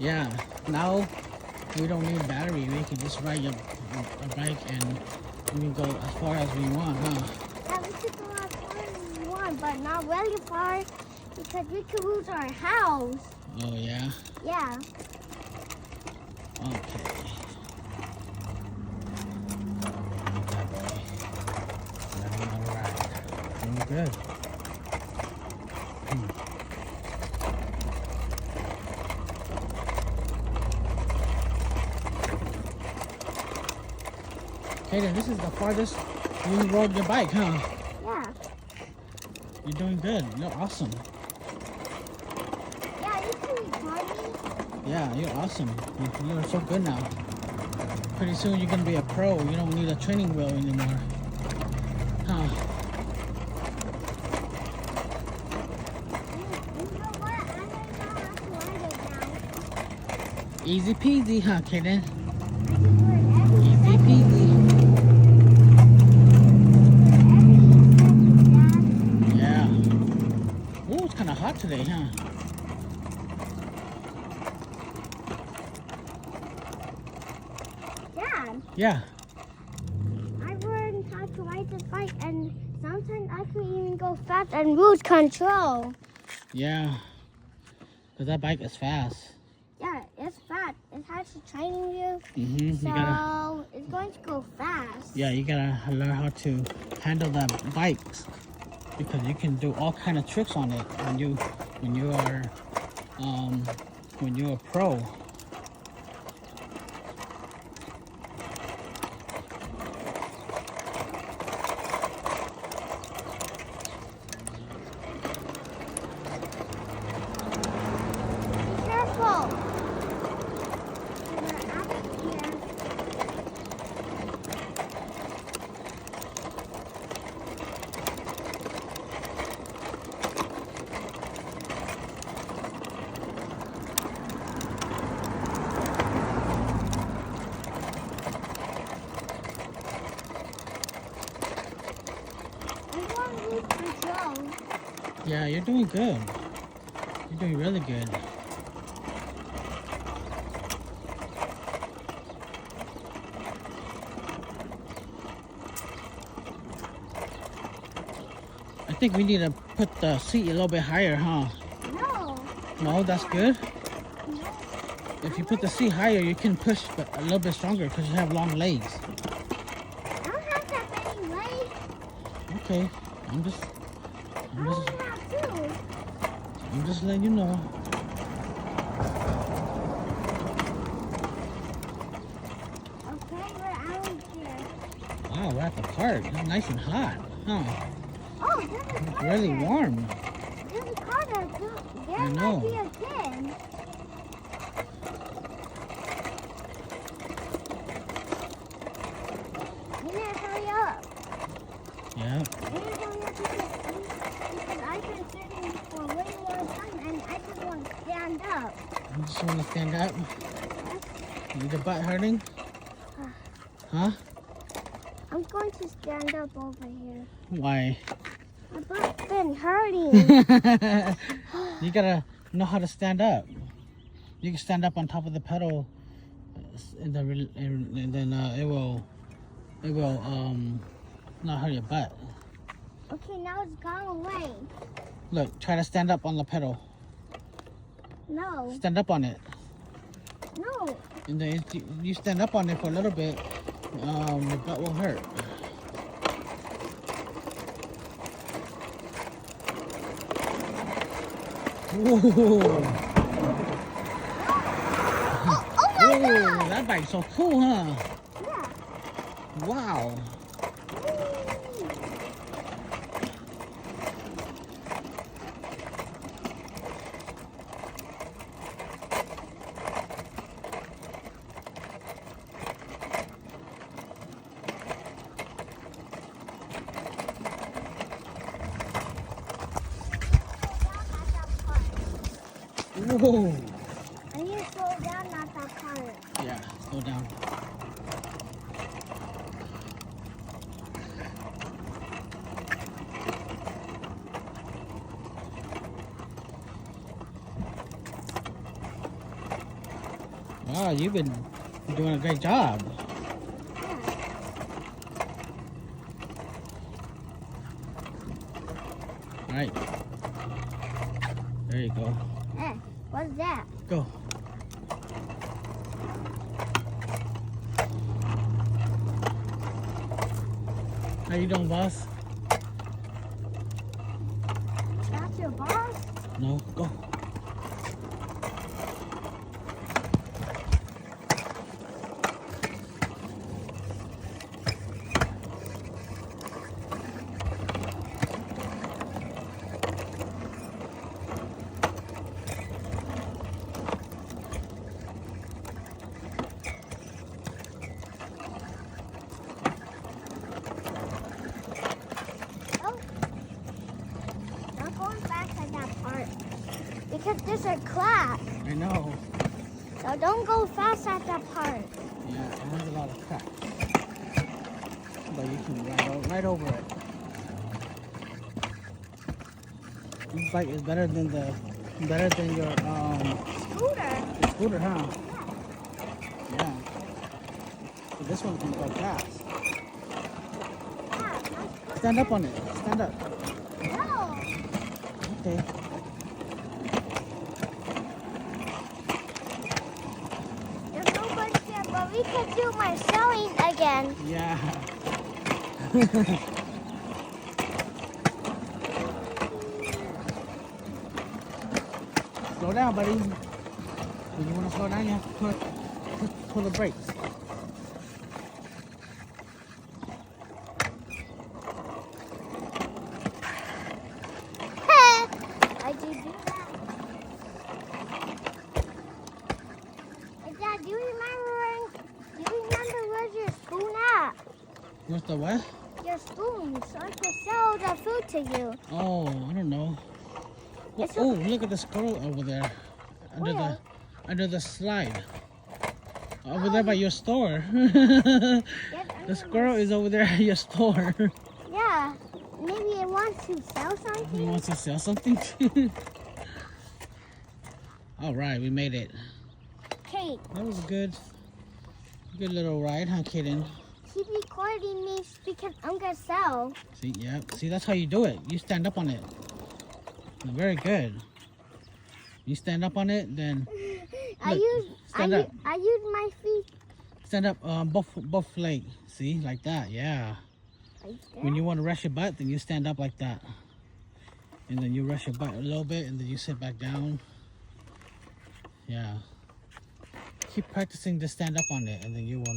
Yeah. Now we don't need battery. We can just ride a bike and we can go as far as we want, huh? Yeah, we could go as far as we want, but not really far because we could lose our house. Oh, yeah? Yeah. Okay. Doing good. Cayden, this is the farthest you rode your bike, huh? Yeah. You're doing good. You're awesome. Yeah, you can record me. Yeah, you're awesome. You're so good now. Pretty soon you're gonna be a pro. You don't need a training wheel anymore. Huh? You know what? I don't know how to ride it now. Easy peasy, huh, Cayden? I just learned every Easy second. peasy. Every second, Dad. Yeah. Ooh, it's kind of hot today, huh? Dad, Yeah. I learned how to ride this bike, and sometimes I could even go fast and lose control. Yeah. Because that bike is fast. Yeah, it's fast. It has a training wheel, Mm-hmm. so it's going to go fast. Yeah, you gotta learn how to handle that bikes because you can do all kind of tricks on it when you're a pro. Be careful. We're out of here. We want to lose control. Yeah, you're doing good. You're doing really good. I think we need to put the seat a little bit higher, huh? No. No, that's good. No. If you put the seat higher, you can push a little bit stronger because you have long legs. I don't have that many legs. Okay, I'm just I only have two. I'm just letting you know. Okay, we're out of here. Wow, we're at the park. It's nice and hot, huh? Oh, there's a It's car really there. warm. There's a car there too. There I know. might be a kid. You need to hurry up. Yeah. You need to hurry up because I've been sitting for a really long time and I just want to stand up. You just want to stand up. Is your butt hurting? Huh? I'm going to stand up over here. Why? My butt's been hurting. You gotta know how to stand up. You can stand up on top of the pedal, and then it will not hurt your butt. Okay, now it's gone away. Look, try to stand up on the pedal. No, Stand up on it, no. and then you stand up on it for a little bit. Your butt will hurt. Whoa. Oh my God! That bike's so cool, huh? Yeah. Wow. Whoa. I need to slow down, not that car. Yeah, slow down. Wow, you've been doing a great job. All right. There you go. Eh, what's that? Go. How you doing, boss? That's your boss? No, go. Because there's a crack. I know. So don't go fast at that part. Yeah, it has a lot of cracks. But you can ride over it. This bike is better than your Scooter. scooter, huh? Yeah. So this one can go fast. Yeah. Stand up on it. Stand up. No. Okay. There's no one here, but we can do my sewing again. Yeah. Slow down, buddy. When you want to slow down, you have to pull the brakes. I did do that. Hey, Dad, do you remember where's your spoon at? Where's the what? Your spoon, so I can sell the food to you. Oh, I don't know. It's Oh, look at the squirrel over there. Where? Under the slide. Over there by your store. Yes, The squirrel is over there at your store. Yeah, maybe it wants to sell He something. wants to sell something. All right, we made it. Kate, That was a good little ride, huh, Cayden? keep recording me because I'm gonna sell. See, yeah. See, that's how you do it. You stand up on it. Very good. You stand up on it, then I look, use stand up. I use my feet Stand up, both legs. See, like that. Yeah. like that. When you want to rest your butt, then you stand up like that, and then you rest your butt a little bit, and then you sit back down. Yeah. Keep practicing to stand up on it, and then you will